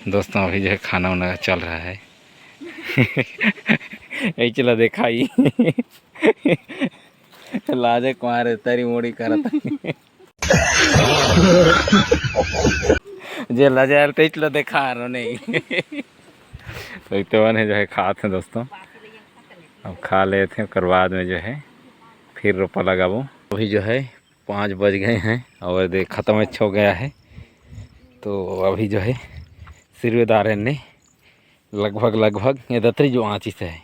दोस्तों अभी जो है खाना वाना चल रहा है। यही चला देखा ही लाजे कुमार तारी मोड़ी करत जे लाजे तो चला देखा रो नहीं। तो इतने जो है खाते हैं दोस्तों। अब खा लेते हैं उसके बाद में जो है फिर रोपा लगाबो। अभी जो है 5 बज गए हैं और देख ख़त्म अच्छा हो गया है। तो अभी जो है सिरवेदार ने लगभग ये दतरी जो आँची से है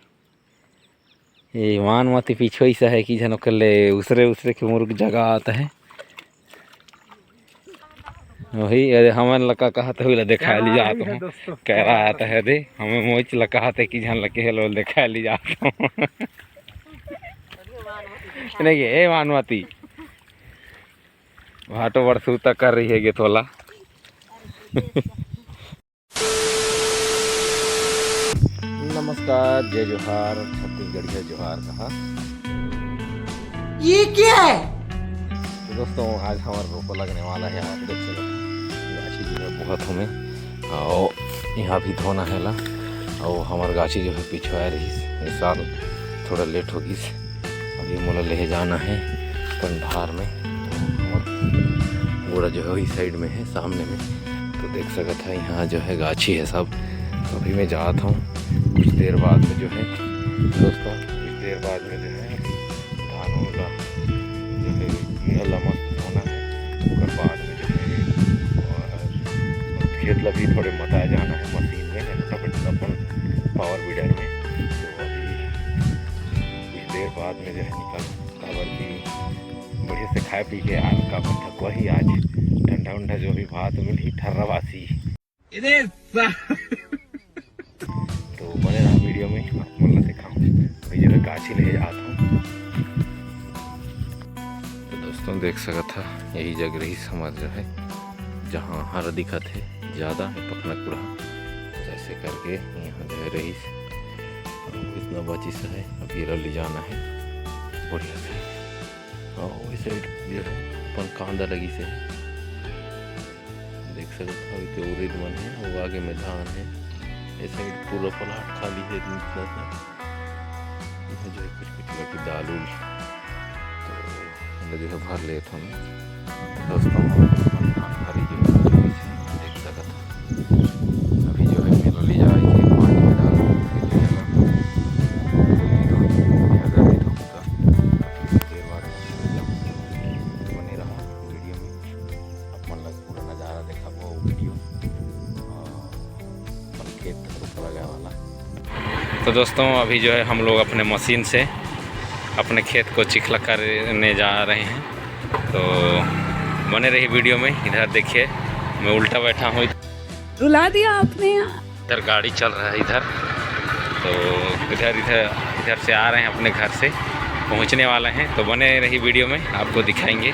ये मान मती पीछे ही सा है कि जनो कर ले उसरे के मुर्ग जगह आता है वही। अरे हमें लका कहा तो हुई देखा ली जाता हूँ कह रहा आता है दे हमें मोच लका थे कि जन लगे हेलो देखा ली जाता हूँ। नहीं ए मानवती भाटो वर्षूता कर रही है गे थोला। नमस्कार, जय जोहार, छत्तीसगढ़िया जोहार कहा। ये क्या है? तो दोस्तों आज हमारा रोपा लगने वाला है। आप देख सकते हैं गाछी जो है बहुत हमें और यहाँ भी धोना है ला। और हमारे गाछी जो है पिछवा रही इस साल थोड़ा लेट होगी। अभी मोला ले जाना है कंधार में और पूरा जो है इस साइड में है सामने में। तो देख सकता है यहाँ जो है गाछी है सब। तो अभी मैं जाता हूँ कुछ देर बाद में जो है दोस्तों कुछ देर बाद में जो है धान होगा जो है गला मस्त होना है। उसके बाद में जो है और खेत ला भी थोड़े मताया जाना है मशीन में अपन पावर वीडर में। तो अभी कुछ देर बाद में जो है निकल काबर की बढ़िया से खाए पी के आल का थकवा ही आज ठंडा उंडा जो भी भात मिल ही ठर्रावासी। तो बने रहा वीडियो में आप मतलब दिखाऊँ अभी जो है गाछी ले जाता हूँ। तो दोस्तों देख सका था यही जगह रही हमारा जो है जहाँ हरा दिखा थे ज़्यादा है पकना कुड़ा जैसे करके यहाँ जो है रही इतना बची सा है। अब ये ले जाना है बढ़िया से और वही साइड जो है अपन कांदा लगी से देख सकते हो तो उड़ीद मन है वो आगे में धान है। ये साइड पूरा प्लाट खाली है इतना सा यहाँ जो है कुछ बाकी दाल उल तो जो है भर लेता हूँ दोस्तों। हरी जो है देख सकता अभी जो है मेला ले जा रही थी पानी में डाल देर बाद बने रहा वीडियो में अपन लग पूरा नज़ारा देखा वो वीडियो लगा वाला। तो दोस्तों अभी जो है हम लोग अपने मशीन से अपने खेत को चिखला करने जा रहे हैं। तो बने रही वीडियो में। इधर देखिए मैं उल्टा बैठा हूँ रुला दिया आपने। इधर गाड़ी चल रहा है इधर। तो इधर से आ रहे हैं अपने घर से पहुँचने वाले हैं। तो बने रही वीडियो में आपको दिखाएंगे।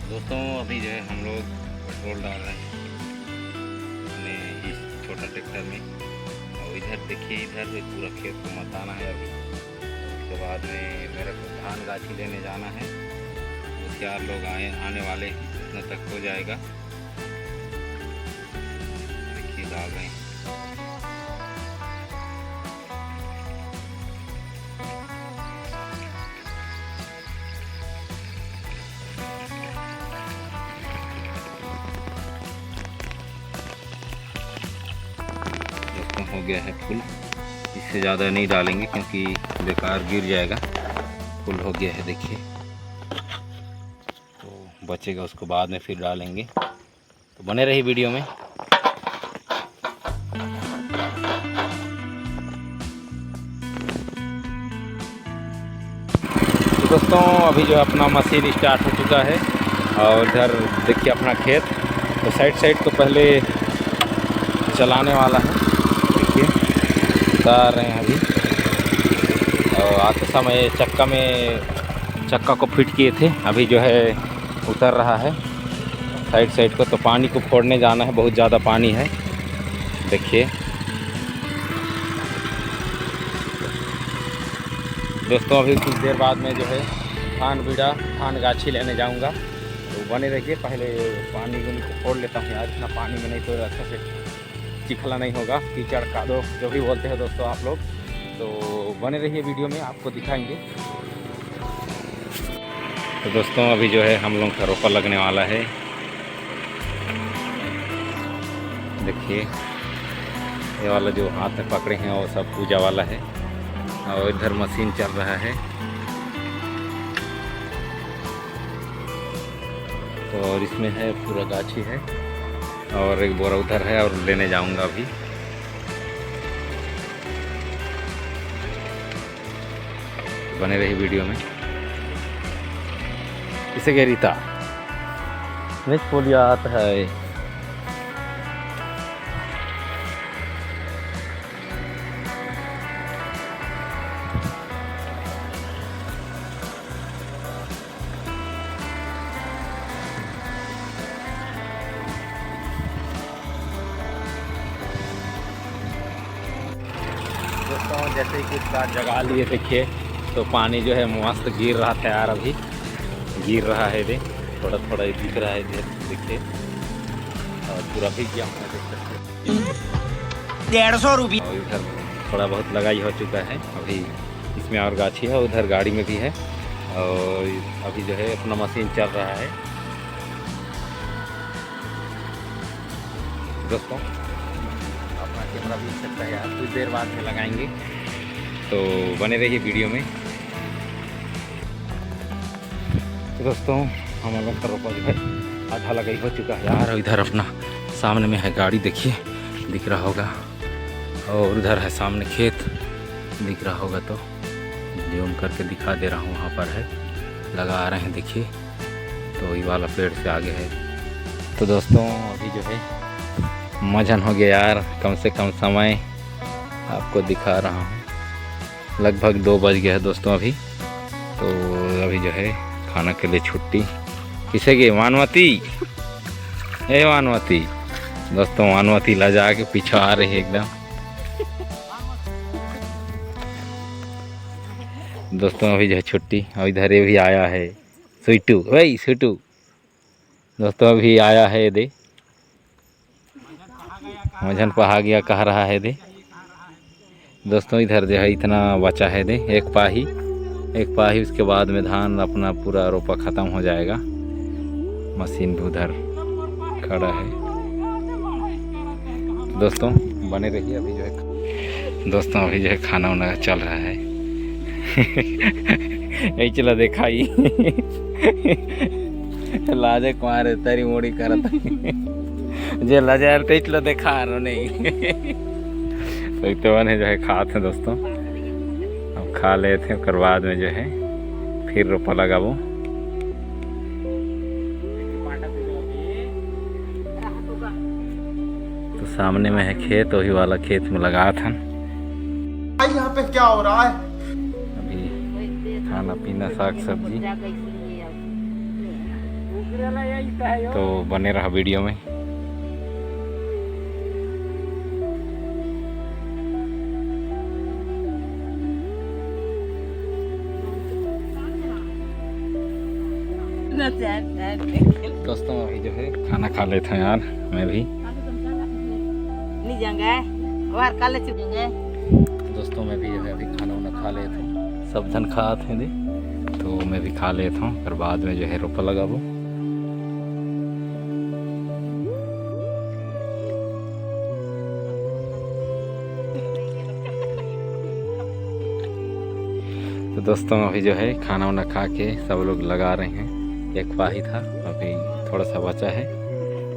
दोस्तों अभी जो है हम लोग पेट्रोल डाल रहे हैं अपने इस छोटा ट्रैक्टर में। और इधर देखिए इधर भी पूरा खेत को मताना है अभी। उसके बाद में मेरे को धान गाछी लेने जाना है। 4 लोग आने वाले हैं इतना तक हो जाएगा। देखिए डाल रहे हैं। हो गया है फुल। इससे ज़्यादा नहीं डालेंगे क्योंकि बेकार गिर जाएगा। फुल हो गया है देखिए। तो बचेगा उसको बाद में फिर डालेंगे। तो बने रही वीडियो में। तो दोस्तों अभी जो अपना मशीन स्टार्ट हो चुका है और इधर देखिए अपना खेत। तो साइड को पहले चलाने वाला है उतार रहे हैं अभी। और आते समय चक्का को फिट किए थे। अभी जो है उतर रहा है साइड को। तो पानी को फोड़ने जाना है बहुत ज़्यादा पानी है देखिए। दोस्तों अभी कुछ देर बाद में जो है धान गाछी लेने जाऊंगा। तो बने रहिए। पहले पानी को फोड़ लेता हूँ यार, इतना पानी में नहीं तो अच्छा से चिखला नहीं होगा, कीचड़ कादो जो भी बोलते हैं दोस्तों आप लोग। तो बने रहिए वीडियो में, आपको दिखाएंगे। तो दोस्तों अभी जो है हम लोग का रोपा लगने वाला है। देखिए ये वाला जो हाथ में पकड़े हैं वो सब पूजा वाला है, और इधर मशीन चल रहा है। तो और इसमें है पूरा गाछी है, और एक बोरा उधर है और लेने जाऊंगा अभी। बने रही वीडियो में। इसे कह रीता नहीं पोलिया आता है। दोस्तों जैसे कि इसका जगा लिए देखिए, तो पानी जो है मस्त गिर रहा था यार, अभी गिर रहा है। दे थोड़ा थोड़ा दिख रहा है इधर देखिए, और पूरा भीग गया हूँ देख सकते हैं। 150 रुपये। और इधर थोड़ा बहुत लगाई हो चुका है अभी, इसमें और गाछी है, उधर गाड़ी में भी है। और अभी जो है अपना मशीन चल रहा है दोस्तों। अपना कैमरा भी सकता है यार, कुछ देर बाद में लगाएंगे। तो बने रहिए वीडियो में। तो दोस्तों हम लोग का रोपा जो है आधा लगाई हो चुका है यार। इधर अपना सामने में है गाड़ी, देखिए दिख रहा होगा, और उधर है सामने खेत दिख रहा होगा। तो जूम करके दिखा दे रहा हूँ, वहाँ पर है लगा रहे हैं देखिए। तो वही वाला पेड़ से आगे है। तो दोस्तों अभी जो है मजन हो गया यार, कम से कम समय आपको दिखा रहा हूँ, लगभग 2 बज गया है दोस्तों अभी। तो अभी जो है खाना के लिए छुट्टी। किसे की? मानवती, ए मानवती। दोस्तों मानवती लजा के पीछे आ रही है एकदम। दोस्तों अभी जो है छुट्टी, और इधर ये भी आया है स्वीटू, वही स्वीटू दोस्तों अभी आया है। दे मजन पहा गया कह रहा है दे दोस्तों। इधर जो है इतना बचा है दे, एक पाही उसके बाद में धान अपना पूरा रोपा ख़त्म हो जाएगा। मशीन भी उधर खड़ा है। दोस्तों बने रहिए। अभी जो है दोस्तों अभी जो है खाना वाना चल रहा है। यही चला देखा ही लाजे कुमार तारी मोड़ी करता जे लजा टेचलो देखा नहीं। तो जो है खाते हैं दोस्तों, अब खा लेते हैं, उसके बाद में जो है फिर रोपा लगाबो। तो सामने में है खेत, वही वाला खेत में लगा था। यहाँ पे क्या हो रहा है? अभी खाना पीना साग सब्जी। तो बने रहा वीडियो में। दोस्तों अभी जो है खाना खा लेते हैं यार, मैं भी। दोस्तों मैं भी जो है अभी खाना वाना खा लेता हूँ, सब धन खाते हैं दे। तो मैं भी खा लेता हूँ, फिर बाद में जो है रोपा लगाबो। तो दोस्तों अभी जो है खाना वाना खा के सब लोग लगा रहे हैं। एक पाही था, अभी थोड़ा सा बचा है।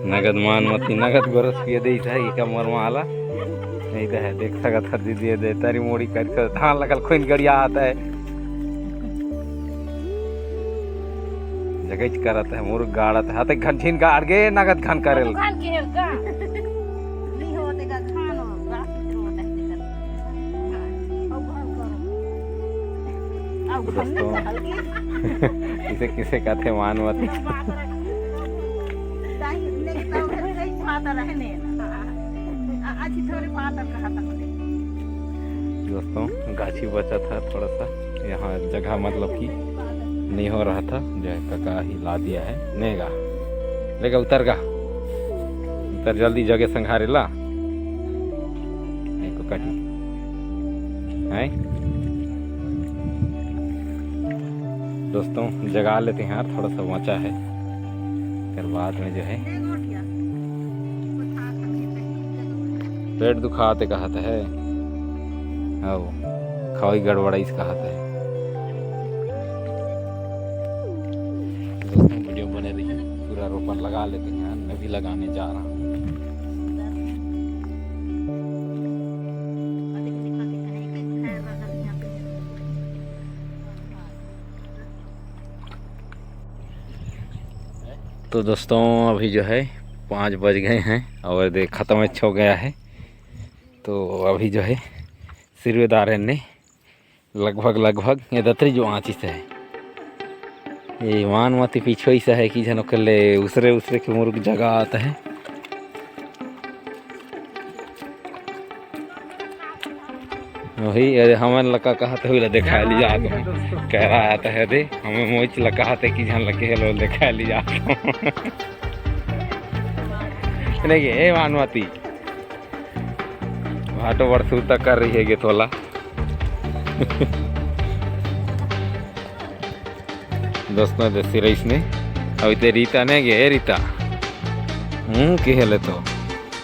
नगद मानवती नगद गोरस पिए दे है का मरमाला नहीं तो है, देख सका था दीदी दे तारी मोड़ी कर धान लगल खोइन गड़िया आता है जगह करत है मुर्ग गाड़त है हाथे घंटीन गाड़ गे नगद खान करेल। दोस्तों किसे किसे कहते मानवती। दोस्तों गाछी बचा था थोड़ा सा, यहाँ जगह मतलब कि नहीं हो रहा था, जो है काका ही ला दिया है। नेगा लेगा उतर गा, उतर जल्दी जगह संघारे ला को काटी है। दोस्तों जगा लेते हैं यार, थोड़ा सा वाचा है, फिर बाद में जो है पेट दुखाते कहता है, आओ खाओ गड़बड़ा इस कहता है। दोस्तों वीडियो बने रही, पूरा रोपा लगा लेते हैं यार, मैं भी लगाने जा रहा हूँ। तो दोस्तों अभी जो है 5 बज गए हैं और देख ख़त्म हो गया है। तो अभी जो है सिरवेदार ने लगभग ये दतरी जो आँची से है, ये मान मती पीछे ही सा है कि जनो कल उसरे के मुर्ग जगह आता है। वही अरे हमें लका कहते हुए देखा लिया कह रहा आता है दे हमें मोच लकाते कि जहाँ लगे हेलो देखा लिया नहीं ए मानवती भाटो वर्षू तक कर रही है गे तोला दोस्तों देसी रईस ने अभी ते रीता ने गे रीता के हेले तो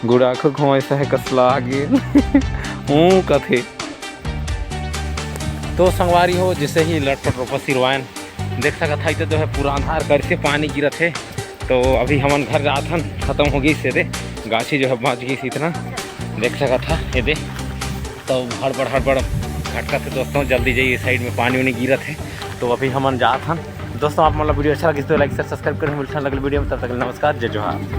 गुड़ा आँखों घुमा ऐसा है कसला आगे कथे तो संगवारी हो जिसे ही लटपट रोपा सिरवान देख सकता था तो जो है पूरा अंधार कर से पानी गिरत है। तो अभी हमन घर जात हन, ख़त्म हो गई से दे गाछी जो है बच गई से इतना देख सका था ये दे। तो हड़बड़ घटका थे दोस्तों, जल्दी जाइए साइड में पानी वानी गिरत है। तो अभी हमन जात हन दोस्तों, आप मतलब वीडियो अच्छा लगे तो लाइक सब्सक्राइब करें, मिलता है अगले वीडियो में, तब तक नमस्कार, जय जोहार।